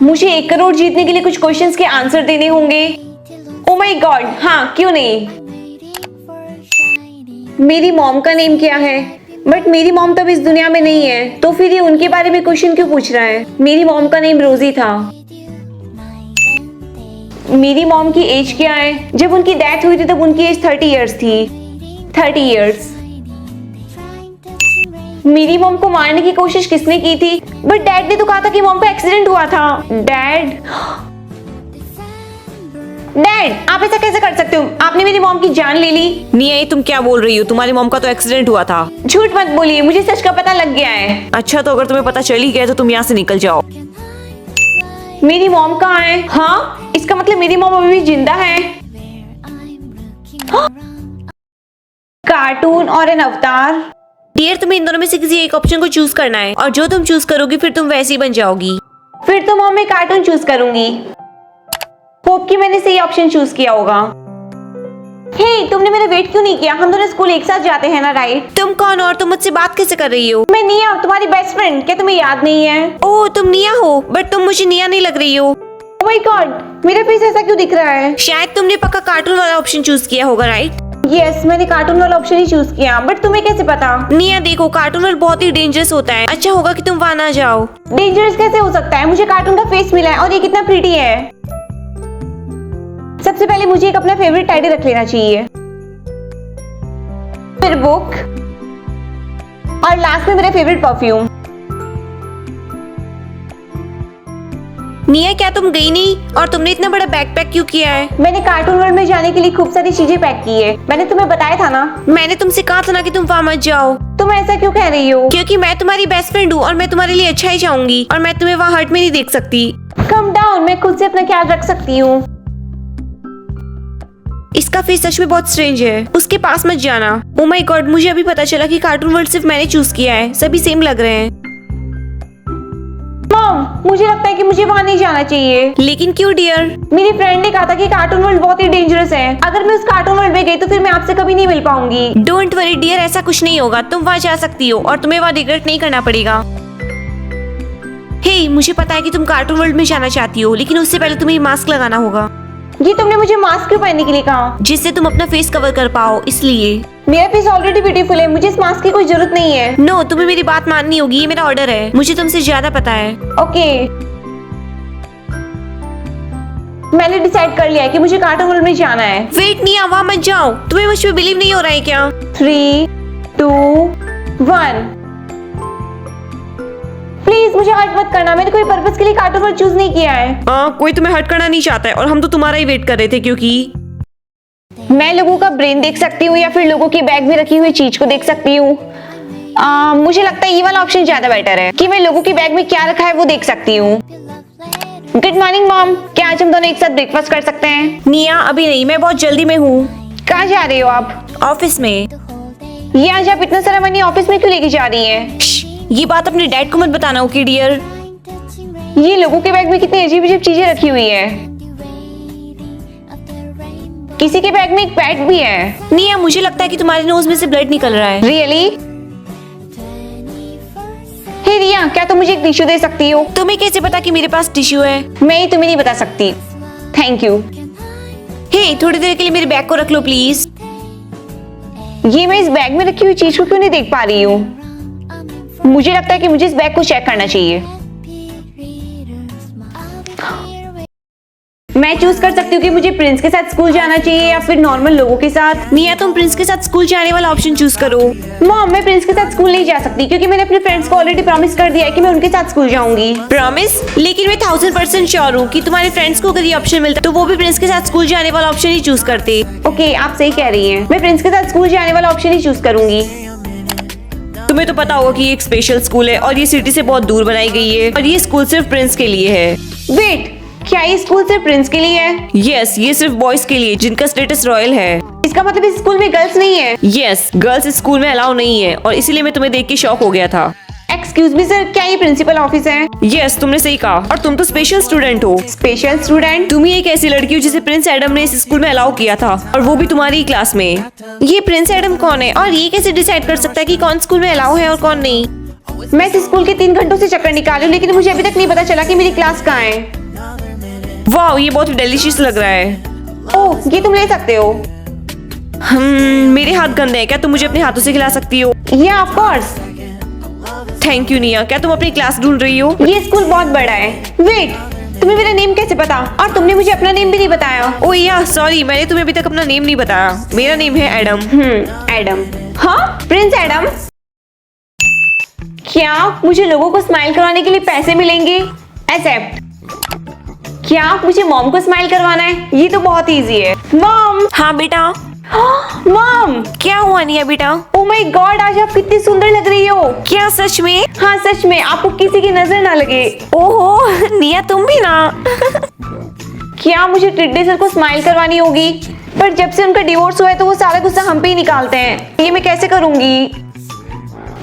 मुझे 1 करोड़ जीतने के लिए कुछ क्वेश्चंस के आंसर देने होंगे। ओ माय गॉड, हाँ क्यों नहीं। मेरी मॉम का नेम क्या है? बट मेरी मॉम तो अब इस दुनिया में नहीं है, तो फिर ये उनके बारे में क्वेश्चन क्यों पूछ रहा है? मेरी मॉम का नेम रोजी था। मेरी मॉम की एज क्या है? जब उनकी डेथ हुई थी तब उनकी एज 30 इयर्स थी। 30 इयर्स। मेरी मॉम को मारने की कोशिश किसने की थी? बट डैड ने तो कहा था कि मॉम को एक्सीडेंट हुआ था। डैड, आप ऐसा कैसे कर सकते हो? आपने मेरी मॉम की जान ले ली। निया, ये तुम क्या बोल रही हो? तुम्हारी मॉम का तो एक्सीडेंट हुआ था। झूठ मत बोलिए, मुझे सच का पता लग गया है। अच्छा, तो अगर तुम्हें पता चल ही गया तो तुम यहाँ से निकल जाओ। मेरी मॉम कहाँ है? हाँ, इसका मतलब मेरी मॉम अभी भी जिंदा है। कार्टून और एन अवतार। डियर, तुम्हें इन दोनों में से किसी एक ऑप्शन को चूज करना है और जो तुम चूज करोगी फिर तुम वैसी बन जाओगी। फिर तो मॉम मैं कार्टून चूज करूंगी। होप कि मैंने सही ऑप्शन चूज किया होगा। हे, तुमने मेरा वेट क्यों नहीं किया? हम दोनों स्कूल एक साथ जाते हैं ना, राइट? तुम कौन और तुम मुझसे बात कैसे कर रही हो? मैं निया, तुम्हारी बेस्ट फ्रेंड। क्या तुम्हें याद नहीं है? ओह, तुम निया हो, बट तुम मुझे निया नहीं लग रही हो। ओह माय गॉड, मेरा फेस ऐसा क्यों दिख रहा है? शायद तुमने पक्का कार्टून वाला ऑप्शन चूज किया होगा, राइट? यस, मैंने कार्टून वाला ऑप्शन ही चूज किया। बट तुम्हें कैसे पता? निया देखो, कार्टून वाला बहुत ही डेंजरस होता है। अच्छा होगा कि तुम वहाँ ना जाओ। डेंजरस कैसे हो सकता है? मुझे कार्टून का फेस मिला है और ये कितना प्रीटी है। सबसे पहले मुझे एक अपना फेवरेट टाइटल रख लेना चाहिए, फिर बुक और लास्ट में मेरा फेवरेट परफ्यूम। निया, क्या तुम गई नहीं? और तुमने इतना बड़ा बैकपैक क्यों किया है? मैंने कार्टून वर्ल्ड में जाने के लिए खूब सारी चीजें पैक की है। मैंने तुम्हें बताया था ना। मैंने तुमसे कहा था ना कि तुम वहाँ मत जाओ। तुम ऐसा क्यों कह रही हो? क्योंकि मैं तुम्हारी बेस्ट फ्रेंड हूँ और मैं तुम्हारे लिए अच्छा ही चाहूंगी और मैं तुम्हें वहाँ हर्ट में नहीं देख सकती। कम डाउन, मैं खुद से अपना ख्याल रख सकती हूँ। इसका फेस सच में बहुत स्ट्रेंज है। उसके पास मत जाना। ओह माय गॉड, मुझे अभी पता चला कि कार्टून वर्ल्ड सिर्फ मैंने चूज किया है। सभी सेम लग रहे हैं। मॉम, मुझे लगता है कि मुझे वहाँ नहीं जाना चाहिए। लेकिन क्यों डियर? मेरी फ्रेंड ने कहा था कि कार्टून वर्ल्ड बहुत ही डेंजरस है। अगर मैं उस कार्टून वर्ल्ड में गई तो फिर मैं आपसे कभी नहीं मिल पाऊंगी। डोंट वरी डियर, ऐसा कुछ नहीं होगा। तुम वहाँ जा सकती हो और तुम्हें वहाँ रिग्रेट नहीं करना पड़ेगा। हे, मुझे पता है कि तुम कार्टून वर्ल्ड में जाना चाहती हो, लेकिन उससे पहले तुम्हें मास्क लगाना होगा। ये तुमने मुझे मास्क क्यों पहनने के लिए कहा? जिससे तुम अपना फेस कवर कर पाओ, इसलिए। मेरा फेस ऑलरेडी ब्यूटीफुल है, मुझे इस मास्क की कोई जरूरत नहीं है। नो, तुम्हें मेरी बात माननी होगी। ये मेरा ऑर्डर है। मुझे तुमसे ज्यादा पता है। ओके, मैंने डिसाइड कर लिया है कि मुझे कार्टून वर्ल्ड में जाना है। वेट निया, वहाँ मत जाओ। तुम्हें मुझ पे बिलीव नहीं हो रहा है क्या? 3, 2, 1। प्लीज मुझे हर्ट मत करना। मैंने कोई पर्पस के लिए कार्टून वर्ल्ड चूज नहीं किया है। कोई तुम्हें हर्ट करना नहीं चाहता है और हम तो तुम्हारा ही वेट कर रहे थे। क्योंकि मैं लोगों का ब्रेन देख सकती हूँ या फिर लोगों की बैग में रखी हुई चीज को देख सकती हूँ। मुझे लगता है ये वाला ऑप्शन ज्यादा बेटर है कि मैं लोगों की बैग में क्या रखा है वो देख सकती हूँ। गुड मॉर्निंग मॉम, क्या आज हम दोनों एक साथ ब्रेकफास्ट कर सकते हैं? निया, अभी नहीं, मैं बहुत जल्दी में हूँ। कहाँ जा रही हो आप? ऑफिस में। ये आज आप इतना सारा मनी ऑफिस में क्यों लेके जा रही हैं? ये बात अपने डैड को मत बताना, ओके डियर? ये लोगों के बैग में कितनी अजीब अजीब चीजें रखी हुई है। किसी के बैग में एक पैड भी है। निया, मुझे लगता है कि तुम्हारे नोज में से ब्लड निकल रहा है। रियली? हे रिया, क्या तुम मुझे एक टिश्यू दे सकती हो? तुम्हें कैसे पता कि मेरे पास टिश्यू है? मैं ही तुम्हें नहीं बता सकती। Thank you. हे, थोड़ी देर के लिए मेरे बैग को रख लो प्लीज। ये मैं इस बैग में रखी हुई चीज को क्यों नहीं देख पा रही हूँ? मुझे लगता है कि मुझे इस बैग को चेक करना चाहिए। मैं चूज कर सकती हूँ कि मुझे प्रिंस के साथ स्कूल जाना चाहिए या फिर नॉर्मल लोगों के साथ। निया, तुम प्रिंस के साथ स्कूल जाने वाला ऑप्शन चूज करो। मॉम, मैं प्रिंस के साथ स्कूल नहीं जा सकती क्योंकि मैंने अपने फ्रेंड्स को ऑलरेडी प्रॉमिस कर दिया है कि मैं उनके साथ स्कूल जाऊंगी। प्रॉमिस? लेकिन मैं 1000% श्योर हूँ कि तुम्हारे फ्रेंड्स को अगर ये ऑप्शन मिलता तो वो भी प्रिंस के साथ स्कूल जाने वाला ऑप्शन ही चूज करते। ओके, आप सही कह रही हैं। मैं प्रिंस के साथ स्कूल जाने वाला ऑप्शन ही चूज करूंगी। तुम्हें तो पता होगा कि ये एक स्पेशल स्कूल है और ये सिटी से बहुत दूर बनाई गई है और ये स्कूल सिर्फ प्रिंस के लिए है। वेट, क्या ये स्कूल सिर्फ प्रिंस के लिए है? यस, ये सिर्फ बॉयज के लिए जिनका स्टेटस रॉयल है। इसका मतलब इस स्कूल में गर्ल्स नहीं है? यस, गर्ल्स इस स्कूल में अलाउ नहीं है और इसीलिए मैं तुम्हें देख के शॉक हो गया था। एक्सक्यूज मी सर, क्या ये प्रिंसिपल ऑफिस है? यस, तुमने सही कहा और तुम तो स्पेशल स्टूडेंट हो। Special student? तुम ही एक ऐसी लड़की हो जिसे प्रिंस एडम ने इस स्कूल में अलाउ किया था और वो भी तुम्हारी ही क्लास में। ये प्रिंस एडम कौन है और ये कैसे डिसाइड कर सकता है कि कौन स्कूल में अलाउ है और कौन नहीं? मैं इस स्कूल के 3 घंटों से चक्कर निकाली हूँ, लेकिन मुझे अभी तक नहीं पता चला कि मेरी क्लास कहाँ है। वाह, ये बहुत डिलीशियस लग रहा है। ओह, ये तुम ले सकते हो। मेरे हाथ गंदे हैं, क्या तुम मुझे अपने हाथों से खिला सकती हो? या ऑफ कोर्स। थैंक यू निया। क्या तुम अपनी क्लास ढूंढ रही हो? ये स्कूल बहुत बड़ा है। वेट, तुम्हें मेरा नेम कैसे पता? और तुमने मुझे अपना नेम भी नहीं बताया। ओह या सॉरी, मैंने तुम्हें अभी तक अपना नेम नहीं बताया। मेरा नेम है एडम। एडम। हाँ, प्रिंस एडम। क्या मुझे लोगों को स्माइल करवाने के लिए पैसे मिलेंगे? एक्सेप्ट। क्या मुझे मॉम को स्माइल करवाना है? ये तो बहुत इजी है। मॉम। हाँ बेटा। मॉम। क्या हुआ निया बेटा? ओह माय गॉड, आज आप कितनी सुंदर लग रही हो। क्या सच में? हाँ सच में, आपको किसी की नजर ना लगे। ओहो निया, तुम भी ना। क्या मुझे टिड्डे सर को स्माइल करवानी होगी? पर जब से उनका डिवोर्स हुआ है तो वो सारा गुस्सा हम पे ही निकालते हैं। ये मैं कैसे करूंगी?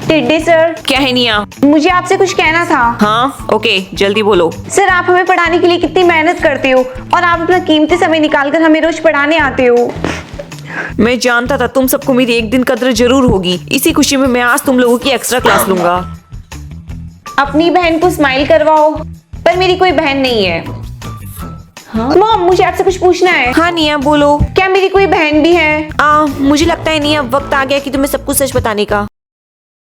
टिड्डे सर। क्या है निया? मुझे आपसे कुछ कहना था। हाँ ओके, जल्दी बोलो। सर, आप हमें पढ़ाने के लिए कितनी मेहनत करते हो और आप अपना कीमती समय निकालकर हमें रोज पढ़ाने आते हो। मैं जानता था तुम सबको मेरी एक दिन कद्र जरूर होगी। इसी खुशी में मैं आज तुम लोगों की एक्स्ट्रा क्लास लूंगा। अपनी बहन को स्माइल करवाओ, पर मेरी कोई बहन नहीं है। मॉम, मुझे आपसे कुछ पूछना है। हाँ निया बोलो। क्या मेरी कोई बहन भी है? मुझे लगता है निया वक्त आ गया कि तुम्हें सब कुछ सच बताने का।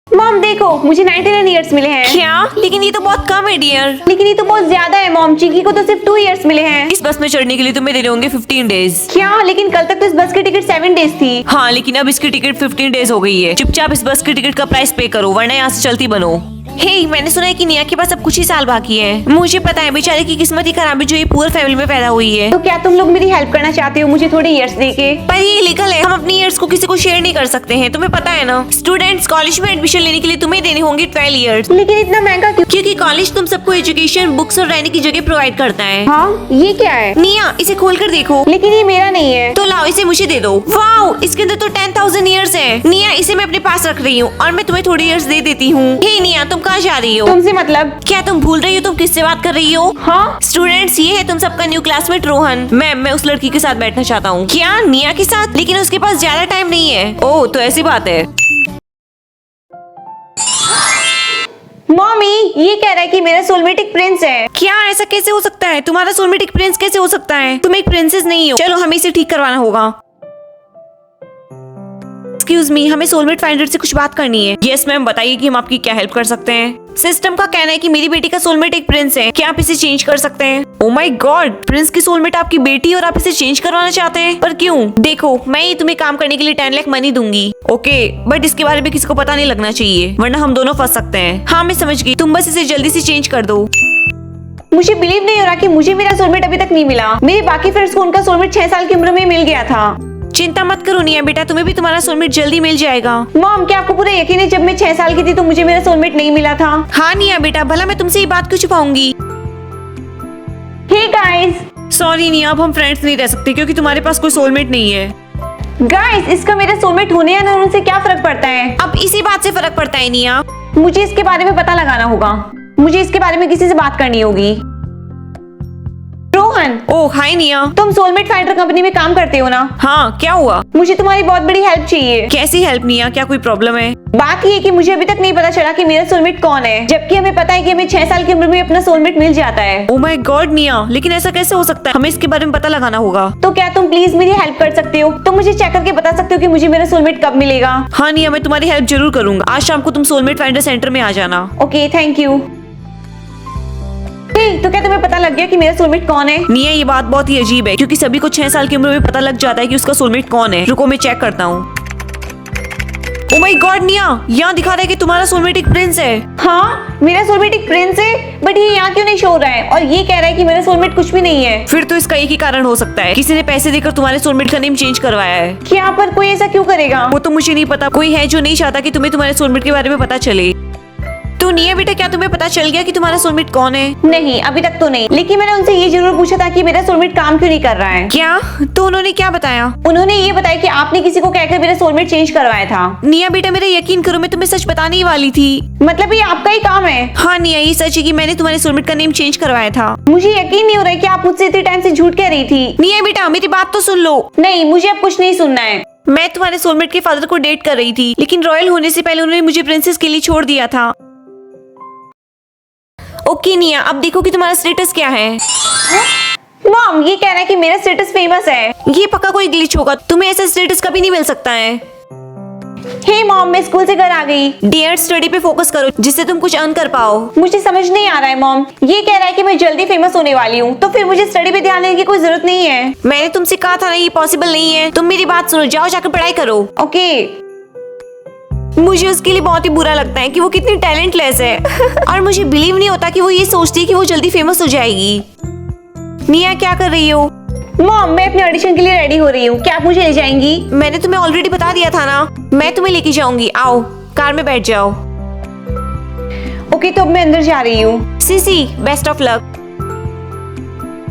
मॉम देखो, मुझे 99 ईयर्स मिले हैं। क्या? लेकिन ये तो बहुत कम है डियर। लेकिन ये तो बहुत ज्यादा है मॉम। चिकी को तो सिर्फ 2 ईयर्स मिले हैं। इस बस में चढ़ने के लिए तुम्हें देने होंगे 15 डेज। क्या? लेकिन कल तक तो इस बस की टिकट 7 डेज थी। हाँ, लेकिन अब इसकी टिकट 15 डेज हो गई है। चुपचाप इस बस की टिकट का प्राइस पे करो, वरना यहाँ से चलती बनो। हे, मैंने सुना है कि निया के पास अब कुछ ही साल बाकी है। मुझे पता है, बेचारे की किस्मत ही खराब है जो ये पूरे फैमिली में पैदा हुई है। तो क्या तुम लोग मेरी हेल्प करना चाहते हो मुझे थोड़े ईयर्स देके? पर ये इलीगल है, हम अपनी ईयर्स को किसी को शेयर नहीं कर सकते हैं, तुम्हें पता है ना। स्टूडेंट्स कॉलेज में एडमिशन लेने के लिए तुम्हें देने होंगे 12 ईयर्स। लेकिन इतना महंगा क्यों? क्योंकि कॉलेज तुम सबको एजुकेशन, बुक्स और रहने की जगह प्रोवाइड करता है। हाँ, ये क्या है? निया, इसे खोल कर देखो। लेकिन ये मेरा नहीं है। तो लाओ, इसे मुझे दे दो। वाओ, इसके अंदर तो 10,000 ईयर्स है। निया, इसे मैं अपने पास रख रही हूँ और मैं तुम्हें थोड़ी ईयर्स दे देती हूँ। हे निया, तुम कहाँ जा रही हो? तुमसे मतलब? क्या तुम भूल रही हो तुम किससे बात कर रही हो? हाँ स्टूडेंट्स, ये है तुम सबका न्यू क्लासमेट रोहन। मैं उस लड़की के साथ बैठना चाहता हूँ। क्या? निया के साथ? लेकिन उसके पास ज्यादा टाइम नहीं है। ओह, तो ऐसी बात है। मॉमी, ये कह रहा है कि मेरा सोलमेट एक प्रिंस है। क्या? ऐसा कैसे हो सकता है? तुम्हारा सोलमेट एक प्रिंस कैसे हो सकता है? तुम एक प्रिंसेस नहीं हो। चलो, हमें इसे ठीक करवाना होगा। एक्सक्यूज मी, हमें सोलमेट फाइंडर से कुछ बात करनी है। यस मैम, बताइए कि हम आपकी क्या हेल्प कर सकते हैं। सिस्टम का कहना है कि मेरी बेटी का सोलमेट एक प्रिंस है। क्या आप इसे चेंज कर सकते हैं? ओह माय गॉड, प्रिंस की सोलमेट आपकी बेटी और आप इसे चेंज करवाना चाहते हैं? पर क्यों? देखो, मैं ही तुम्हें काम करने के लिए 10 लाख मनी दूंगी। ओके, बट इसके बारे में किसी को पता नहीं लगना चाहिए, वरना हम दोनों फंस सकते हैं। हाँ मैं समझ गई, तुम बस इसे जल्दी से चेंज कर दो। मुझे बिलीव नहीं हो रहा कि मुझे मेरा सोलमेट अभी तक नहीं मिला। मेरे बाकी फ्रेंड्स को उनका सोलमेट 6 साल की उम्र में मिल गया था। चिंता मत करो निया बेटा, तुम्हें भी तुम्हारा सोलमेट जल्दी मिल जाएगा। मॉम, क्या आपको पूरा यकीन है जब मैं 6 साल की थी तो मुझे मेरा सोलमेट नहीं मिला था? हाँ निया बेटा, भला मैं तुमसे ये बात क्यों छुपाऊंगी? Hey guys. सॉरी निया, अब हम फ्रेंड्स नहीं रह सकते क्योंकि तुम्हारे पास कोई सोलमेट नहीं है। गाइस, इसका मेरा सोलमेट होने या न होने से क्या फर्क पड़ता है? अब इसी बात से फर्क पड़ता है निया। मुझे इसके बारे में पता लगाना होगा। मुझे इसके बारे में किसी से बात करनी होगी। रोहन। ओह हाय निया। तुम सोलमेट फाइंडर कंपनी में काम करते हो ना? हाँ, क्या हुआ? मुझे तुम्हारी बहुत बड़ी हेल्प चाहिए। कैसी हेल्प निया? क्या कोई प्रॉब्लम है? बात ये है कि मुझे अभी तक नहीं पता चला कि मेरा सोलमेट कौन है, जबकि हमें पता है कि हमें 6 साल की उम्र में अपना सोलमेट मिल जाता है। ओह माय गॉड निया, लेकिन ऐसा कैसे हो सकता है? हमें इसके बारे में पता लगाना होगा। तो क्या तुम प्लीज मेरी हेल्प कर सकते हो? तुम मुझे चेक करके बता सकते हो कि मुझे मेरा सोलमेट कब मिलेगा? हाँ निया, मैं तुम्हारी हेल्प जरूर करूंगा। आज शाम को तुम सोलमेट फाइंडर सेंटर में आ जाना। Okay, thank you. तो क्या तुम्हें पता लग गया कि मेरा सोलमेट कौन है? निया, ये बात बहुत ही अजीब है क्योंकि सभी को 6 साल की उम्र में पता लग जाता है कि उसका सोलमेट कौन है। रुको, मैं चेक करता हूँ। ओह माय गॉड निया, यहाँ दिखा रहा है कि तुम्हारा सोलमेट एक प्रिंस है। हाँ, मेरा सोलमेट एक प्रिंस है, बट ये यहाँ क्यों नहीं शो रहा है? और ये कह रहा है कि मेरा सोलमेट कुछ भी नहीं है। फिर तो इसका एक ही कारण हो सकता है, किसी ने पैसे देकर तुम्हारे सोलमेट का नेम चेंज करवाया है। क्या? पर कोई ऐसा क्यों करेगा? वो तो मुझे नहीं पता, कोई है जो नहीं चाहता कि तुम्हें तुम्हारे सोलमेट के बारे में पता चले। तो निया बेटा, क्या तुम्हें पता चल गया कि तुम्हारा सोलमेट कौन है? नहीं, अभी तक तो नहीं, लेकिन मैंने उनसे ये जरूर पूछा था कि मेरा सोलमेट काम क्यों नहीं कर रहा है। क्या? तो उन्होंने क्या बताया? उन्होंने ये बताया कि आपने किसी को कहकर मेरा सोलमेट चेंज करवाया था। निया बेटा, मेरा यकीन करो, मैं तुम्हें सच बताने ही वाली थी। मतलब ये आपका ही काम है? हाँ निया, ये सच है कि मैंने तुम्हारे सोलमेट का नेम चेंज करवाया था। मुझे यकीन नहीं हो रहा है कि आप मुझसे इतने टाइम से झूठ कह रही थी। निया बेटा, मेरी बात तो सुन लो। नहीं, मुझे अब कुछ नहीं सुनना है। मैं तुम्हारे सोलमेट के फादर को डेट कर रही थी, लेकिन रॉयल होने से पहले उन्होंने मुझे प्रिंसेस के लिए छोड़ दिया था। ओके निया, अब देखो कि तुम्हारा स्टेटस क्या है। मॉम, ये कह रहा है कि मेरा स्टेटस फेमस है। ये पक्का कोई ग्लिच होगा, तुम्हें ऐसा स्टेटस कभी नहीं मिल सकता है। हे मॉम, मैं स्कूल से घर आ गई। डियर, स्टडी पे फोकस करो जिससे तुम कुछ अर्न कर पाओ। मुझे समझ नहीं आ रहा है मॉम, ये कह रहा है कि मैं जल्दी फेमस होने वाली हूँ, तो फिर मुझे स्टडी पे ध्यान देने की कोई जरूरत नहीं है। मैंने तुमसे कहा था ना ये पॉसिबल नहीं है। तुम मेरी बात सुनो, जाओ जाकर पढ़ाई करो। ओके। मुझे उसके लिए बहुत ही बुरा लगता है कि वो कितनी टैलेंटलेस है और मुझे बिलीव नहीं होता कि वो ये सोचती है कि वो जल्दी फेमस हो जाएगी। निया, क्या कर रही हो? मॉम, मैं अपने ऑडिशन के लिए रेडी हो रही हूँ, क्या आप मुझे ले जाएंगी? मैंने तुम्हें ऑलरेडी बता दिया था ना, मैं तुम्हें लेके जाऊंगी। आओ, कार में बैठ जाओ। ओके, तो अब मैं अंदर जा रही हूँ। CC, best of luck.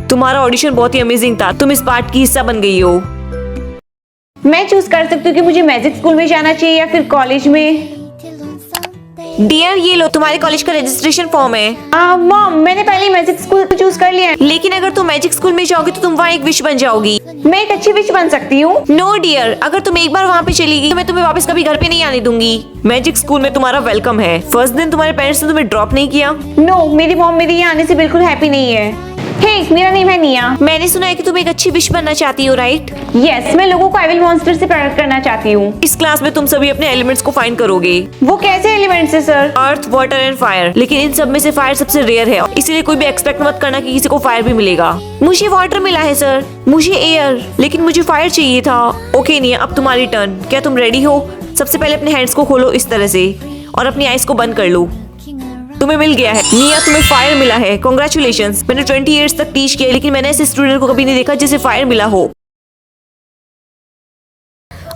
तुम्हारा ऑडिशन बहुत ही अमेजिंग था, तुम इस पार्ट की हिस्सा बन गई हो। मैं चूज कर सकती हूँ कि मुझे मैजिक स्कूल में जाना चाहिए या फिर कॉलेज में। डियर, ये लो, तुम्हारे कॉलेज का रजिस्ट्रेशन फॉर्म है। मॉम, मैंने पहले मैजिक स्कूल चूज कर लिया है। लेकिन अगर तुम मैजिक स्कूल में जाओगी तो तुम वहाँ एक विश बन जाओगी। मैं एक अच्छी विश बन सकती हूँ। नो डियर, अगर तुम एक बार वहाँ पे चली गई तो मैं तुम्हें वापस कभी घर पे नहीं आने दूंगी। मैजिक स्कूल में तुम्हारा वेलकम है। फर्स्ट दिन तुम्हारे पेरेंट्स ने तुम्हें ड्रॉप नहीं किया। नो, मेरी मॉम मेरे यहाँ आने से बिल्कुल हैप्पी नहीं है। हे, मेरा नेम है निया। मैंने सुना है कि तुम एक अच्छी विश बनना चाहती हो, राइट? यस, मैं लोगों को एविल मॉन्स्टर से प्रोटेक्ट करना चाहती हूँ। इस क्लास में तुम सभी अपने एलिमेंट्स को फाइंड करोगे। वो कैसे एलिमेंट्स है sir? Earth, water and fire. लेकिन इन सब में से फायर सबसे रेयर है, इसीलिए कोई भी एक्सपेक्ट मत करना कि किसी को फायर भी मिलेगा। मुझे वाटर मिला है सर, मुझे एयर, लेकिन मुझे फायर चाहिए था। ओके निया, अब तुम्हारी टर्न। क्या तुम रेडी हो? सबसे पहले अपने हैंड्स को खोलो इस तरह से और अपनी आईज को बंद कर लो। तुम्हें मिल गया है निया, तुम्हें फायर मिला है। कॉन्ग्रेचुलेशंस। मैंने 20 इयर्स तक टीच किया, लेकिन मैंने ऐसे स्टूडेंट को कभी नहीं देखा जिसे फायर मिला हो।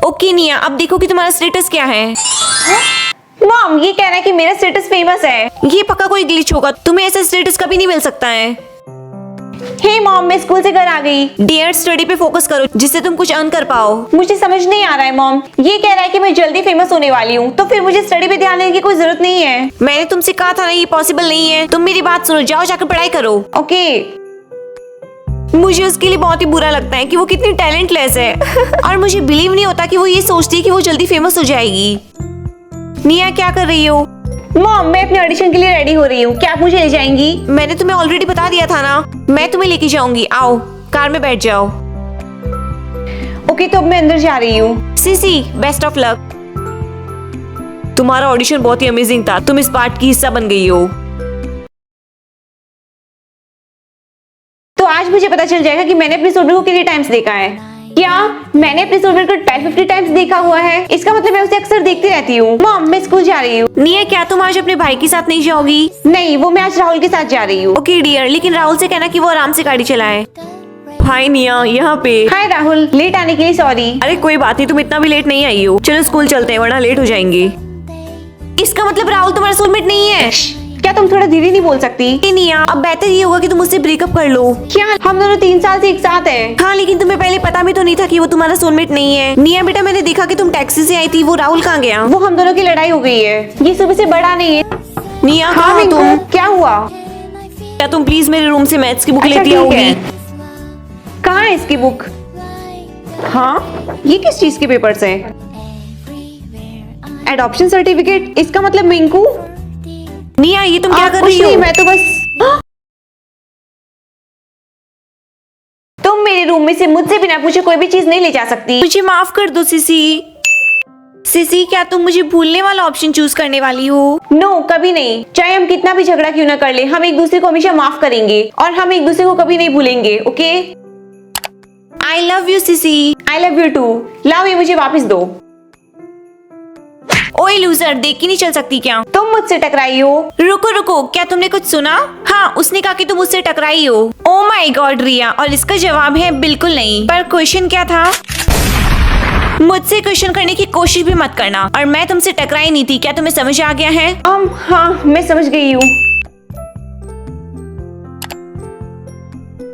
ओके निया, अब देखो कि तुम्हारा स्टेटस क्या है। मॉम, ये कह रहा है कि मेरा स्टेटस फेमस है। ये पक्का कोई ग्लिच होगा, तुम्हें ऐसा स्टेटस कभी नहीं मिल सकता है। हे मॉम, मैं स्कूल से घर आ गई। डियर, स्टडी पे फोकस करो जिससे तुम कुछ अर्न कर पाओ। मुझे समझ नहीं आ रहा है मॉम, ये कह रहा है कि मैं जल्दी फेमस होने वाली हूँ, तो फिर मुझे स्टडी पे ध्यान देने की कोई जरूरत नहीं है। मैंने तुमसे कहा था ना ये पॉसिबल नहीं है। तुम मेरी बात सुनो, जाओ जाकर पढ़ाई करो। ओके। मुझे उसके लिए बहुत ही बुरा लगता है कि वो कितनी टैलेंटलेस है और मुझे बिलीव नहीं होता कि वो ये सोचती है कि वो जल्दी फेमस हो जाएगी। निया, क्या कर रही हो? मॉम, मैं अपने ऑडिशन के लिए रेडी हो रही हूँ, क्या आप मुझे ले जाएंगी? मैंने तुम्हें ऑलरेडी बता दिया था ना, मैं तुम्हें लेके जाऊंगी। आओ, कार में बैठ जाओ। ओके, तो अब मैं अंदर जा रही हूँ। CC, best of luck. तुम्हारा ऑडिशन बहुत ही अमेजिंग था, तुम इस पार्ट की हिस्सा बन गई हो। तो आज मुझे पता चल जाएगा कि मैंने अपने सोलमेट को कितने टाइम्स देखा है। क्या मैंने अपने सोलमेट को 10-50 टाइम्स देखा हुआ है? इसका मतलब मैं उसे अक्सर देखती रहती हूँ। मॉम, मैं स्कूल जा रही हूँ। निया, क्या तुम आज अपने भाई के साथ नहीं जाओगी? नहीं, वो मैं आज राहुल के साथ जा रही हूँ। ओके डियर, लेकिन राहुल से कहना कि वो आराम से गाड़ी चलाए। हाय निया, यहाँ पे। हाय राहुल, लेट आने के लिए सॉरी। अरे कोई बात नहीं, तुम इतना भी लेट नहीं आई हो। चलो स्कूल चलते हैं वरना लेट हो जाएंगे। इसका मतलब राहुल तुम्हारा सोलमेट नहीं है। क्या तुम थोड़ा धीरे नहीं बोल सकती? निया, अब बेहतर ये होगा कि तुम मुझसे ब्रेकअप कर लो। क्या हम दोनों 3 साल से एक साथ हैं? हाँ, लेकिन तुम्हें पहले पता भी तो नहीं था कि वो तुम्हारा सोलमेट नहीं है। निया बेटा, मैंने देखा कि तुम टैक्सी से आई थी, वो राहुल कहाँ गया? वो हम दोनों की लड़ाई हो गई है, ये सुबह से बड़ा नहीं है। निया, हाँ कहाँ हो मिंकू, तुम? क्या हुआ? क्या तुम प्लीज मेरे रूम से मैथ्स की बुक अच्छा, लेती ठीक आओगी? है। कहाँ है इसकी बुक? हाँ, ये किस चीज के पेपर्स हैं? एडॉप्शन सर्टिफिकेट, इसका मतलब मिंकू। निया, ये तुम क्या कर कुछ रही नहीं, हो? मैं तो बस। तुम मेरे रूम में से मुझसे बिना पूछे कोई भी चीज नहीं ले जा सकती। मुझे माफ कर दो सीसी। सीसी, क्या तुम मुझे भूलने वाला ऑप्शन चूज करने वाली हो? नो, कभी नहीं। चाहे हम कितना भी झगड़ा क्यों ना कर ले, हम एक दूसरे को हमेशा माफ करेंगे और हम एक दूसरे को कभी नहीं भूलेंगे। Okay? I love you CC. I love you too. लाओ, ये मुझे वापस दो। ओए लूजर, देख के नहीं चल सकती क्या? तुम मुझसे टकराई हो। रुको रुको, क्या तुमने कुछ सुना? हाँ, उसने कहा कि तुम उससे टकराई हो। ओ माय गॉड रिया, और इसका जवाब है बिल्कुल नहीं। पर क्वेश्चन क्या था? मुझसे क्वेश्चन करने की कोशिश भी मत करना, और मैं तुमसे टकराई नहीं थी। क्या तुम्हें समझ आ गया है? हाँ, मैं समझ गई हूँ।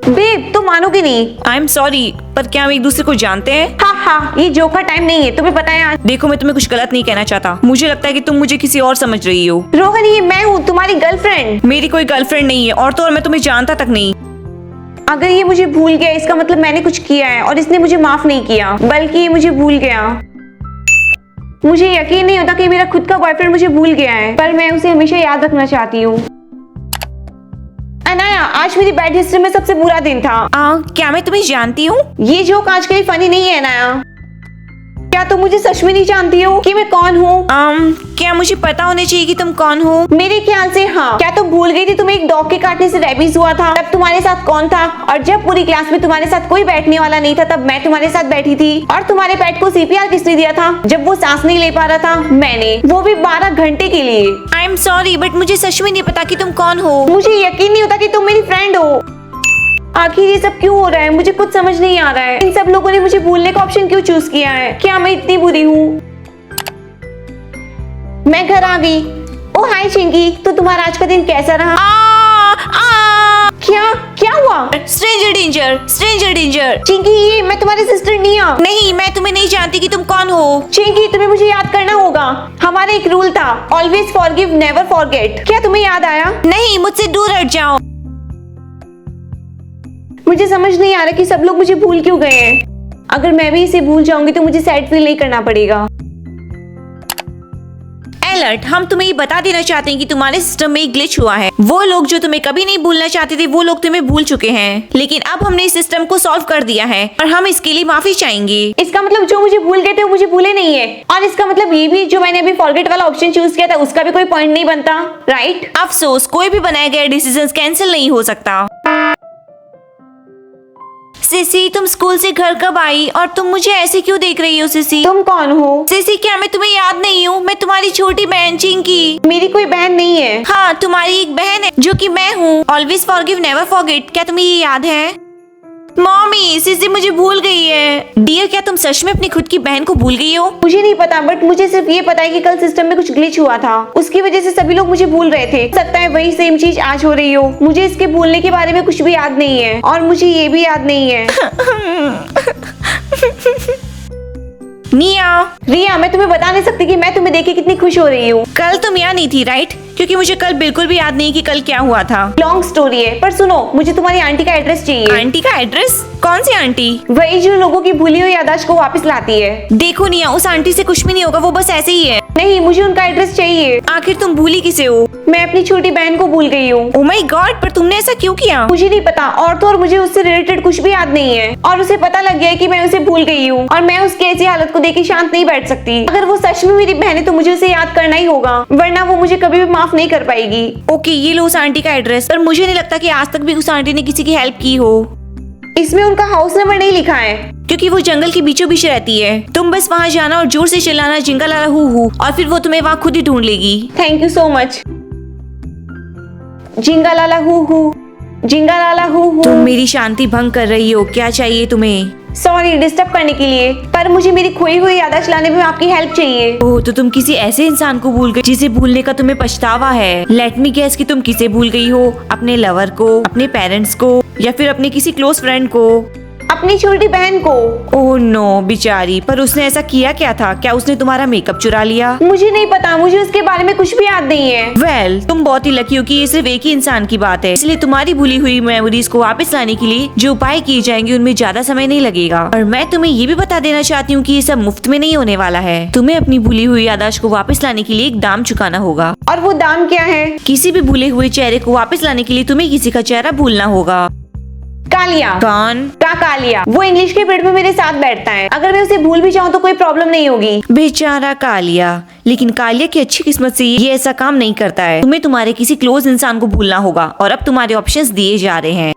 बेब, तुम मानोगे नहीं। आई एम सॉरी, पर क्या हम एक दूसरे को जानते हैं? हाँ, ये जोक का टाइम नहीं है, तुम्हें पता है आज। देखो, मैं तुम्हें कुछ गलत नहीं कहना चाहता। मुझे लगता है कि तुम मुझे किसी और समझ रही हो। रोहन, ये मैं हूँ, तुम्हारी गर्लफ्रेंड। मेरी कोई गर्लफ्रेंड नहीं है, और तो और मैं तुम्हें जानता तक नहीं। अगर ये मुझे भूल गया, इसका मतलब मैंने कुछ किया है और इसने मुझे माफ नहीं किया, बल्कि ये मुझे भूल गया। मुझे यकीन नहीं होता कि मेरा खुद का बॉयफ्रेंड मुझे भूल गया है, पर मैं उसे हमेशा याद रखना चाहती हूँ। अनाया, आज मेरी बैड हिस्ट्री में सबसे बुरा दिन था। क्या मैं तुम्हें जानती हूँ? ये जोक आज कहीं फनी नहीं है अनाया। क्या तुम मुझे सच में नहीं जानती हो कि मैं कौन हूँ? क्या मुझे पता होना चाहिए कि तुम कौन हो? मेरे ख्याल से हाँ। क्या तुम भूल गई थी तुम्हें एक डॉग के काटने से रेबीज हुआ था? तब तुम्हारे साथ कौन था? और जब पूरी क्लास में तुम्हारे साथ कोई बैठने वाला नहीं था तब मैं तुम्हारे साथ बैठी थी। और तुम्हारे पेट को सीपीआर किसने दिया था जब वो सांस नहीं ले पा रहा था? मैंने, वो भी 12 घंटे के लिए। आई एम सॉरी बट मुझे सच में नहीं पता कि तुम कौन हो। मुझे यकीन नहीं होता कि तुम मेरी फ्रेंड हो। आखिर ये सब क्यों हो रहा है? मुझे कुछ समझ नहीं आ रहा है। इन सब लोगों ने मुझे भूलने का ऑप्शन क्यों चूज किया है? क्या मैं इतनी बुरी हूँ? मैं घर आ गई। ओ हाय चिंकी, तो तुम्हारा आज का दिन कैसा रहा? क्या हुआ? Stranger danger, stranger danger. Chinki, ये मैं तुम्हारी सिस्टर निया। नहीं, मैं तुम्हें नहीं जानती कि तुम कौन हो। चिंकी, तुम्हें मुझे याद करना होगा। हमारा एक रूल था, ऑलवेज फॉरगिव नेवर फॉरगेट। क्या तुम्हें याद आया? नहीं, मुझसे दूर हट जाओ। मुझे समझ नहीं आ रहा कि सब लोग मुझे भूल क्यों गए हैं। अगर मैं भी इसे भूल जाऊंगी तो मुझे सैड फील नहीं करना पड़ेगा। अलर्ट, हम तुम्हें ये बता देना चाहते हैं कि तुम्हारे सिस्टम में एक ग्लिच हुआ है। वो लोग जो तुम्हें कभी नहीं भूलना चाहते थे वो लोग तुम्हें भूल चुके हैं, लेकिन अब हमने इस सिस्टम को सॉल्व कर दिया है और हम इसके लिए माफी चाहेंगे। इसका मतलब जो मुझे भूल गए थे वो मुझे भूले नहीं है, और इसका मतलब ये भी जो मैंने अभी फॉरगेट वाला ऑप्शन चूज किया था उसका भी कोई पॉइंट नहीं बनता, राइट? अफसोस, कोई भी बनाया गया डिसीजन कैंसिल नहीं हो सकता। सिसी, तुम स्कूल से घर कब आई और तुम मुझे ऐसे क्यों देख रही हो? सिसी, तुम कौन हो? सिसी, क्या मैं तुम्हें याद नहीं हूँ? मैं तुम्हारी छोटी बहन चिंकी। मेरी कोई बहन नहीं है। हाँ, तुम्हारी एक बहन है जो कि मैं हूँ। ऑलवेज फॉरगिव नेवर फॉरगेट, क्या तुम्हें ये याद है? मॉमी, सिसी मुझे भूल गई है। डियर, क्या तुम सच में अपनी खुद की बहन को भूल गई हो? मुझे नहीं पता, बट मुझे सिर्फ ये पता है कि कल सिस्टम में कुछ ग्लिच हुआ था, उसकी वजह से सभी लोग मुझे भूल रहे थे। हो सकता है वही सेम चीज आज हो रही हो। मुझे इसके भूलने के बारे में कुछ भी याद नहीं है, और मुझे ये भी याद नहीं है। निया, रिया, मैं तुम्हें बता नहीं सकती कि मैं तुम्हें देख के कितनी खुश हो रही हूँ। कल तुम यहाँ नहीं थी, राइट? क्योंकि मुझे कल बिल्कुल भी याद नहीं कि कल क्या हुआ था। लॉन्ग स्टोरी है, पर सुनो, मुझे तुम्हारी आंटी का एड्रेस चाहिए। आंटी का एड्रेस? कौन सी आंटी? वही जो लोगों की भूली हुई याददाश्त को वापस लाती है। देखो निया, उस आंटी से कुछ भी नहीं होगा, वो बस ऐसे ही है। नहीं, मुझे उनका एड्रेस चाहिए। आखिर तुम भूली किसे हो? मैं अपनी छोटी बहन को भूल गई हूँ। ओह माय गॉड, पर तुमने ऐसा क्यों किया? मुझे नहीं पता, और तो और मुझे उससे रिलेटेड कुछ भी याद नहीं है, और उसे पता लग गया है कि मैं उसे भूल गई हूँ, और मैं उसकी ऐसी हालत को देख के शांत नहीं बैठ सकती। अगर वो सच में मेरी बहन है तो मुझे उसे याद करना ही होगा, वरना वो मुझे कभी भी माफ नहीं कर पाएगी। ओके, ये लो उस आंटी का एड्रेस, पर मुझे नहीं लगता कि आज तक भी उस आंटी ने किसी की हेल्प की हो। इसमें उनका हाउस नंबर नहीं लिखा है। क्योंकि वो जंगल के बीचों बीच रहती है। तुम बस वहाँ जाना और जोर से चिल्लाना जिंगा लाला हू हू, और फिर वो तुम्हें वहाँ खुद ही ढूंढ लेगी। Thank you so much. जिंगा लाला हू हू, जिंगा लाला हू हू। तुम मेरी शांति भंग कर रही हो, क्या चाहिए तुम्हें? सॉरी डिस्टर्ब करने के लिए, पर मुझे मेरी खोई हुई याददाश्त लाने में आपकी हेल्प चाहिए। ओह, तो तुम किसी ऐसे इंसान को भूल गई जिसे भूलने का तुम्हें पछतावा है। लेट मी गेस कि तुम किसे भूल गई हो? अपने लवर को, अपने पेरेंट्स को, या फिर अपने किसी क्लोज फ्रेंड को? अपनी छोटी बहन को। ओह नो, बेचारी। पर उसने ऐसा किया क्या था? क्या उसने तुम्हारा मेकअप चुरा लिया? मुझे नहीं पता, मुझे उसके बारे में कुछ भी याद नहीं है। वेल, तुम बहुत ही लकी हो कि ये सिर्फ एक ही इंसान की बात है, इसलिए तुम्हारी भूली हुई मेमोरीज को वापस लाने के लिए जो उपाय किए जाएंगे उनमें ज्यादा समय नहीं लगेगा। और मैं तुम्हें ये भी बता देना चाहती हूँ कि ये सब मुफ्त में नहीं होने वाला है। तुम्हें अपनी भूली हुई याददाश्त को वापस लाने के लिए एक दाम चुकाना होगा। और वो दाम क्या है? किसी भी भूले हुए चेहरे को वापस लाने के लिए तुम्हें किसी का चेहरा भूलना होगा। कालिया। कौन? कालिया। वो इंग्लिश के पीरियड में मेरे साथ बैठता है। अगर मैं उसे भूल भी जाऊँ तो कोई प्रॉब्लम नहीं होगी। बेचारा कालिया। लेकिन कालिया की अच्छी किस्मत से ये ऐसा काम नहीं करता है। तुम्हें तुम्हारे किसी क्लोज इंसान को भूलना होगा, और अब तुम्हारे ऑप्शंस दिए जा रहे हैं।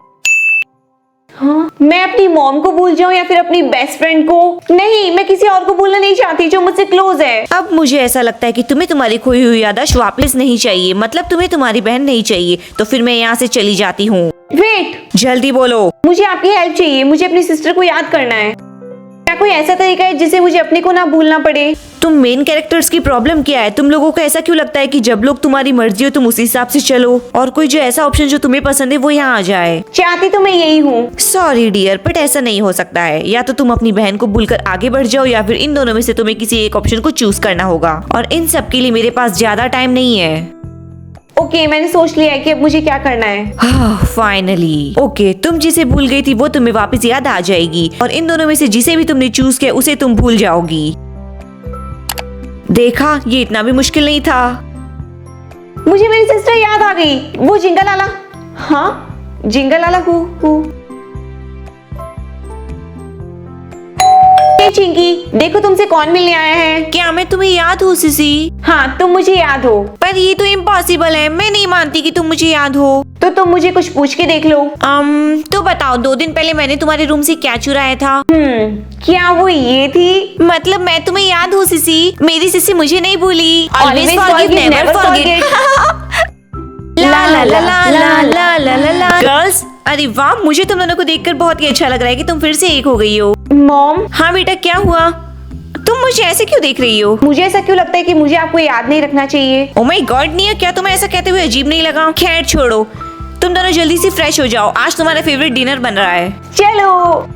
हाँ? मैं अपनी मॉम को भूल जाऊँ या फिर अपनी बेस्ट फ्रेंड को? नहीं, मैं किसी और को भूलना नहीं चाहती जो मुझसे क्लोज है। अब मुझे ऐसा लगता है कि तुम्हें तुम्हारी खोई हुई याददाश्त वापस नहीं चाहिए, मतलब तुम्हें तुम्हारी बहन नहीं चाहिए। तो फिर मैं यहाँ से चली जाती हूँ। वेट, जल्दी बोलो। मुझे आपकी हेल्प चाहिए। मुझे अपनी सिस्टर को याद करना है। क्या कोई ऐसा तरीका है जिससे मुझे अपने को ना भूलना पड़े? तुम मेन कैरेक्टर्स की प्रॉब्लम क्या है? तुम लोगों को ऐसा क्यों लगता है कि जब लोग तुम्हारी मर्जी हो तुम उसी हिसाब से चलो, और कोई जो ऐसा ऑप्शन जो तुम्हें पसंद है वो यहाँ आ जाए? चाहती तो मैं यही हूँ। सॉरी डियर, बट ऐसा नहीं हो सकता है। या तो तुम अपनी बहन को भूलकर आगे बढ़ जाओ, या फिर इन दोनों में से तुम्हें किसी एक ऑप्शन को चूज करना होगा, और इन सब के लिए मेरे पास ज्यादा टाइम नहीं है। ओके, मैंने सोच लिया है कि अब मुझे क्या करना है। फाइनली। ओके, तुम जिसे भूल गई थी वो तुम्हें वापस याद आ जाएगी, और इन दोनों में से जिसे भी तुमने चूज किया उसे तुम भूल जाओगी। देखा, ये इतना भी मुश्किल नहीं था। मुझे मेरी सिस्टर याद आ गई। वो जिंगा लाला। हाँ, जिंगल वाला हु। हे चिंकी, देखो तुमसे कौन मिलने आया है। क्या मैं तुम्हें याद हूँ सिसी? हाँ, तुम मुझे याद हो। पर ये तो इम्पॉसिबल है, मैं नहीं मानती कि तुम मुझे याद हो। तो तुम मुझे कुछ पूछ के देख लो। तो बताओ 2 दिन पहले मैंने तुम्हारे रूम से क्या चुराया था? क्या वो ये थी? मतलब मैं तुम्हें याद हूँ सिसी, मेरी सिसी मुझे नहीं भूली। Always forgive, never forget. ला ला ला ला ला ला ला ला ला। गर्ल्स, अरे वाह, मुझे तुम दोनों को देखकर बहुत ही अच्छा लग रहा है कि तुम फिर से एक हो गई हो। मॉम, हाँ बेटा, क्या हुआ? तुम मुझे ऐसे क्यों देख रही हो? मुझे ऐसा क्यों लगता है कि मुझे आपको याद नहीं रखना चाहिए? ओ माय गॉड निया, क्या तुम्हें ऐसा कहते हुए अजीब नहीं लगा? खैर छोड़ो, तुम दोनों जल्दी से फ्रेश हो जाओ, आज तुम्हारा फेवरेट डिनर बन रहा है। चलो।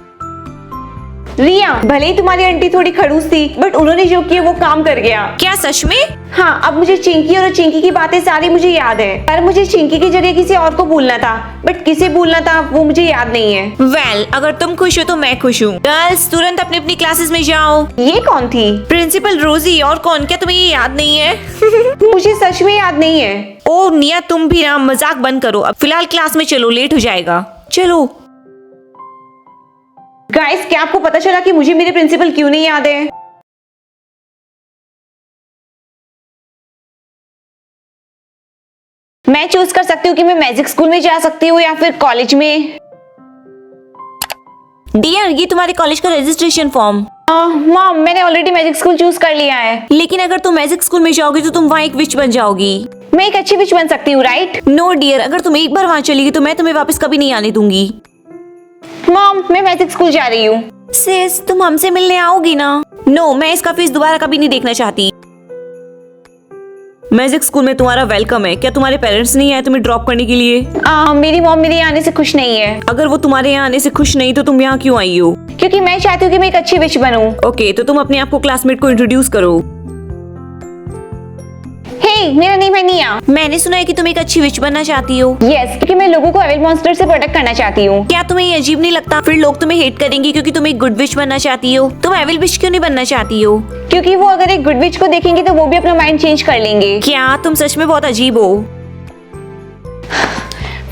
रिया, भले ही तुम्हारी आंटी थोड़ी खड़ूस थी, बट उन्होंने जो किया वो काम कर गया। क्या सच में? हाँ, अब मुझे चिंकी और चिंकी की बातें सारी मुझे याद है। पर मुझे चिंकी के जरिए किसी और को भूलना था, बट किसे भूलना था वो मुझे याद नहीं है। वेल, अगर तुम खुश हो तो मैं खुश हूँ। गर्ल्स, तुरंत अपनी अपनी क्लासेस में जाओ। ये कौन थी? प्रिंसिपल रोजी। और कौन? क्या तुम्हें ये याद नहीं है? मुझे सच में याद नहीं है। ओ निया, तुम भी ना मजाक बंद करो, अब फिलहाल क्लास में चलो, लेट हो जाएगा। चलो। गाइस, क्या आपको पता चला कि मुझे मेरे प्रिंसिपल क्यों नहीं याद है? मैं चूज कर सकती हूँ कि मैं मैजिक स्कूल में जा सकती हूँ या फिर कॉलेज में। डियर, ये तुम्हारे कॉलेज का रजिस्ट्रेशन फॉर्म। मॉम, मैंने ऑलरेडी मैजिक स्कूल चूज कर लिया है। लेकिन अगर तुम मैजिक स्कूल में जाओगी तो तुम वहाँ एक विच बन जाओगी। मैं एक अच्छी विच बन सकती हूँ, राइट? नो डियर, अगर तुम एक बार वहाँ चली गई तो मैं तुम्हें वापस कभी नहीं आने दूंगी। मॉम, मैं मैजिक स्कूल जा रही हूँ। सिस, तुम हमसे मिलने आओगी ना? नो, मैं इसका फीस दोबारा कभी नहीं देखना चाहती। मैजिक स्कूल में तुम्हारा वेलकम है। क्या तुम्हारे पेरेंट्स नहीं आए तुम्हें ड्रॉप करने के लिए? मेरी मॉम मेरे यहाँ आने से खुश नहीं है। अगर वो तुम्हारे यहाँ आने से खुश नहीं तो तुम यहाँ क्यों आई हो? क्योंकि मैं चाहती हूँ कि मैं एक अच्छी विच बनूं। ओके, तो तुम अपने आप को क्लासमेट को इंट्रोड्यूस करो। हे, मेरा नेम है निया। मैंने सुना है कि तुम एक अच्छी विच बनना चाहती हो। यस, क्योंकि मैं लोगों को एविल मॉन्स्टर से प्रोटेक्ट करना चाहती हूँ। क्या तुम्हें ये अजीब नहीं लगता? फिर लोग तुम्हें हेट करेंगे क्योंकि तुम एक गुड विच बनना चाहती हो। तुम एविल विच क्यों नहीं बनना चाहती हो? क्योंकि वो अगर एक गुड विच को देखेंगे तो वो भी अपना माइंड चेंज कर लेंगे। क्या तुम सच में बहुत अजीब हो?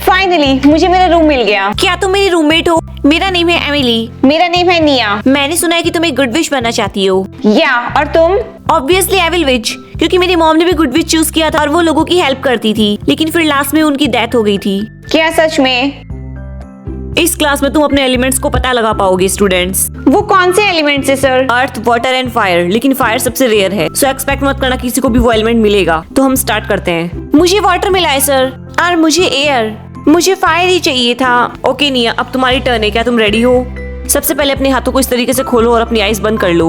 फाइनली मुझे मेरा रूम मिल गया। क्या तुम मेरी रूममेट हो? मेरा नेम है एमिली। मेरा नेम है निया। मैंने सुना है कि तुम एक गुड विच बनना चाहती हो। या, और तुम? ऑब्वियसली एविल विच, क्योंकि मेरी मॉम ने भी गुड विच चूज किया था और वो लोगों की हेल्प करती थी, लेकिन फिर लास्ट में उनकी डेथ हो गई थी। क्या सच में? इस क्लास में तुम अपने एलिमेंट्स को पता लगा पाओगे स्टूडेंट्स। वो कौन से एलिमेंट्स है sir? Earth, water and fire, लेकिन फायर सबसे रेयर है, सो एक्सपेक्ट मत करना किसी को भी वो एलिमेंट मिलेगा। तो हम स्टार्ट करते हैं। मुझे वाटर मिला है सर, और मुझे एयर। मुझे फायर ही चाहिए था। ओके निया, अब तुम्हारी टर्न है। क्या तुम रेडी हो? सबसे पहले अपने हाथों को इस तरीके से खोलो और अपनी आईज बंद कर लो।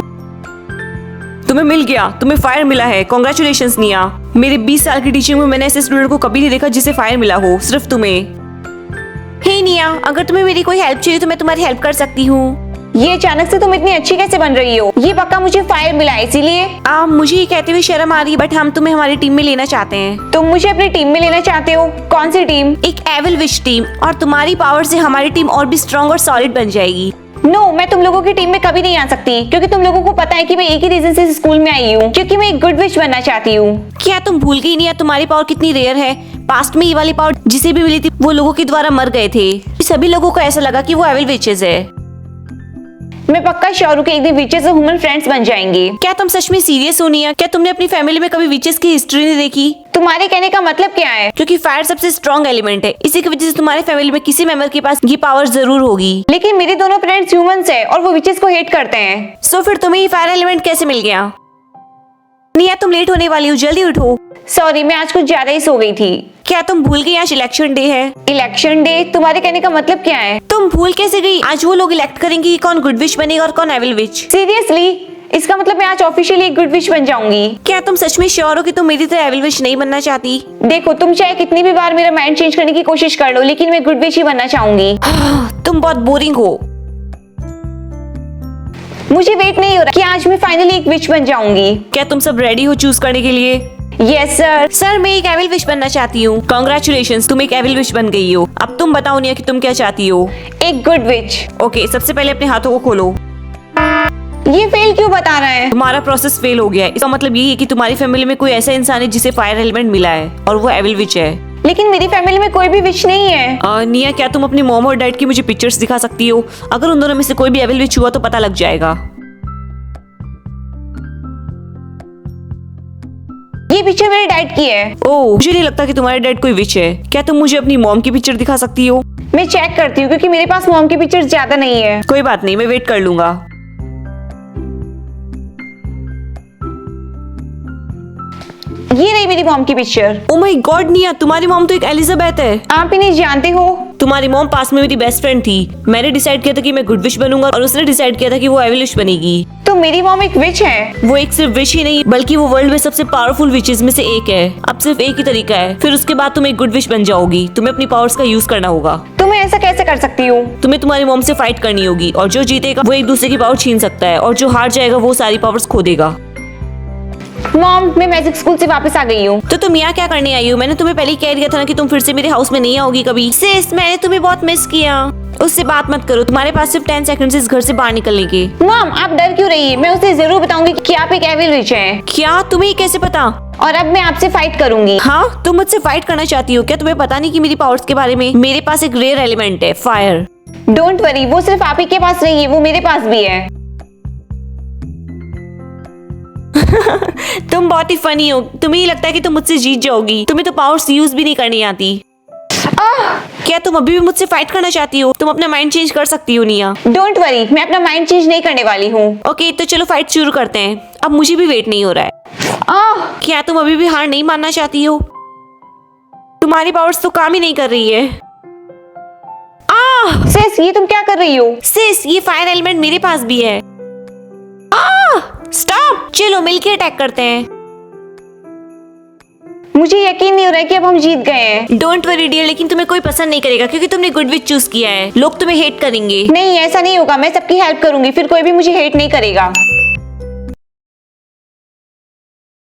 तुम्हें मिल गया, तुम्हें फायर मिला है। कॉन्ग्रेचुलेशंस निया। मेरे 20 साल की टीचिंग में मैंने ऐसे स्टूडेंट को कभी नहीं देखा जिसे फायर मिला हो, सिर्फ तुम्हें। हे निया, अगर तुम्हें मेरी कोई हेल्प चाहिए तो मैं तुम्हारी हेल्प कर सकती हूँ। ये अचानक से तुम इतनी अच्छी कैसे बन रही हो? ये पक्का मुझे फायर मिला है इसीलिए? मुझे ये कहते हुए शर्म आ रही है, बट हम तुम्हें हमारी टीम में लेना चाहते हैं। तुम मुझे अपनी टीम में लेना चाहते हो? कौन सी टीम? एक एविल विच टीम, और तुम्हारी पावर से हमारी टीम और भी स्ट्रॉन्ग और सॉलिड बन जाएगी। नो, मैं तुम लोगों की टीम में कभी नहीं आ सकती, क्योंकि तुम लोगों को पता है कि मैं एक ही रीजन से स्कूल में आई हूँ, क्योंकि मैं एक गुड विच बनना चाहती हूँ। क्या तुम भूल गई नहीं? तुम्हारी पावर कितनी रेयर है। पास्ट में ये वाली पावर जिसे भी मिली थी वो लोगों के द्वारा मर गए थे। सभी लोगों को ऐसा लगा कि वो एविल विचेस है। मैं पक्का श्योर हूँ कि एक दिन विचेस और ह्यूमन फ्रेंड्स बन जाएंगे। क्या तुम सच में सीरियस हो निया? क्या तुमने अपनी फैमिली में कभी विचेस की हिस्ट्री नहीं देखी? तुम्हारे कहने का मतलब क्या है? क्योंकि फायर सबसे स्ट्रॉन्ग एलिमेंट है, इसी की वजह से तुम्हारे फैमिली में किसी मेंबर के पास ये पावर जरूर होगी। लेकिन मेरे दोनों पेरेंट्स ह्यूमंस हैं और वो विचेस को हेट करते हैं। सो फिर तुम्हें ये फायर एलिमेंट कैसे मिल गया? निया, तुम लेट होने वाली हो, जल्दी उठो। सॉरी, मैं आज कुछ ज्यादा ही सो गई थी। क्या तुम भूल गई आज इलेक्शन डे है? Election day? तुम्हारे कहने का मतलब क्या है? तुम भूल कैसे गई? आज वो लोग इलेक्ट करेंगे कि कौन गुड विच बनेगा और कौन एविल विच। सीरियसली? इसका मतलब मैं आज ऑफिशियली एक गुड विच बन जाऊंगी। क्या तुम सच में श्योर हो कि तुम मेरी तरह एविल विच नहीं बनना चाहती? देखो, तुम चाहे कितनी भी बार मेरा माइंड चेंज करने की कोशिश कर लो, लेकिन मैं गुड विच ही बनना चाहूंगी। तुम बहुत बोरिंग हो। मुझे वेट नहीं हो रहा कि आज मैं फाइनली एक विच बन जाऊंगी। क्या तुम सब रेडी हो चूज करने के लिए? Yes sir. सर, मैं एक एविल विच बनना चाहती हूँ। कॉन्ग्रेचुलेशंस, तुम एक एविल विच बन गई हो। अब तुम बताओ निया कि तुम क्या चाहती हो? एक गुड विच। ओके, सबसे पहले अपने हाथों को खोलो। ये फेल क्यों बता रहा है? तुम्हारा प्रोसेस फेल हो गया है। इसका मतलब यही है कि तुम्हारी फैमिली में कोई ऐसा इंसान है जिसे फायर एलिमेंट मिला है और वो एविल विच है। लेकिन मेरी फैमिली में कोई भी विच नहीं है। निया, क्या तुम अपनी मॉम और डैड की मुझे पिक्चर्स दिखा सकती हो? अगर उन दोनों में से कोई भी एविल विच हुआ तो पता लग जाएगा। ये पिक्चर मेरे डैड की है। ओह, मुझे नहीं लगता कि तुम्हारे डैड कोई विच है। क्या तुम मुझे अपनी मॉम की पिक्चर दिखा सकती हो? मैं चेक करती हूँ क्योंकि मेरे पास मॉम की पिक्चर्स ज्यादा नहीं है। कोई बात नहीं, मैं वेट कर लूंगा। ये रही मेरी मॉम की पिक्चर। ओ माय गॉड निया, तुम्हारी मॉम तो एक एलिजाबेथ है। आप इन्हें जानते हो? तुम्हारी मॉम पास में मेरी बेस्ट फ्रेंड थी। मैंने डिसाइड किया था कि मैं गुड विश बनूंगा और उसने डिसाइड किया था कि वो एविल विश बनेगी। तो मेरी मॉम एक विच है। वो एक सिर्फ विश ही नहीं बल्कि वो वर्ल्ड में सबसे पावरफुल विचेस में से एक है। अब सिर्फ एक ही तरीका है, फिर उसके बाद तुम एक गुड विश बन जाओगी। तुम्हें अपनी पावर्स का यूज करना होगा। तो मैं ऐसा कैसे कर सकती हूँ? तुम्हें तुम्हारी मॉम से फाइट करनी होगी और जो जीतेगा वो एक दूसरे की पावर छीन सकता है और जो हार जाएगा वो सारी पावर्स खो देगा। मॉम, मैं मैजिक स्कूल से वापस आ गई हूँ। तो तुम यहाँ क्या करने आई हो? मैंने तुम्हें पहले ही कह दिया था ना कि तुम फिर से मेरे हाउस में नहीं आओगी कभी। सिस, मैंने तुम्हें बहुत मिस किया। उससे बात मत करो, तुम्हारे पास सिर्फ 10 सेकंड इस घर से बाहर निकलने के। मॉम, आप डर क्यों रही है? मैं उसे जरूर बताऊंगी कि आप एक एविल विच हैं। क्या? तुम्हें ये कैसे पता? और अब मैं आपसे फाइट करूंगी। हाँ, तुम मुझसे फाइट करना चाहती हो? क्या तुम्हें पता नहीं कि मेरी पावर्स के बारे में? मेरे पास एक रेयर एलिमेंट है, फायर। डोंट वरी, वो सिर्फ आप ही के पास नहीं है, वो मेरे पास भी है। तुम बहुत ही फनी हो। तुम्हें ही लगता है कि तुम मुझसे जीत जाओगी? तुम्हें तो पावर्स यूज भी नहीं करनी आती। क्या तुम अभी भी मुझसे फाइट करना चाहती हो? तुम अपना माइंड चेंज कर सकती हो निया। डोंट वरी, मैं अपना माइंड चेंज नहीं करने वाली हूँ। ओके, तो चलो फाइट शुरू करते हैं। अब मुझे भी वेट नहीं हो रहा है। क्या तुम अभी भी हार नहीं मानना चाहती हो? तुम्हारी पावर्स तो काम ही नहीं कर रही है। सिस, ये तुम क्या कर रही हो? सिस, ये फायर एलिमेंट मेरे पास भी है। स्टॉप! चलो मिलके अटैक करते हैं। मुझे यकीन नहीं हो रहा है कि अब हम जीत गए हैं। डोंट वरी डियर, लेकिन तुम्हें कोई पसंद नहीं करेगा क्योंकि तुमने गुड विच चूज किया है। लोग तुम्हें हेट करेंगे। नहीं, ऐसा नहीं होगा। मैं सबकी हेल्प करूंगी, फिर कोई भी मुझे हेट नहीं करेगा।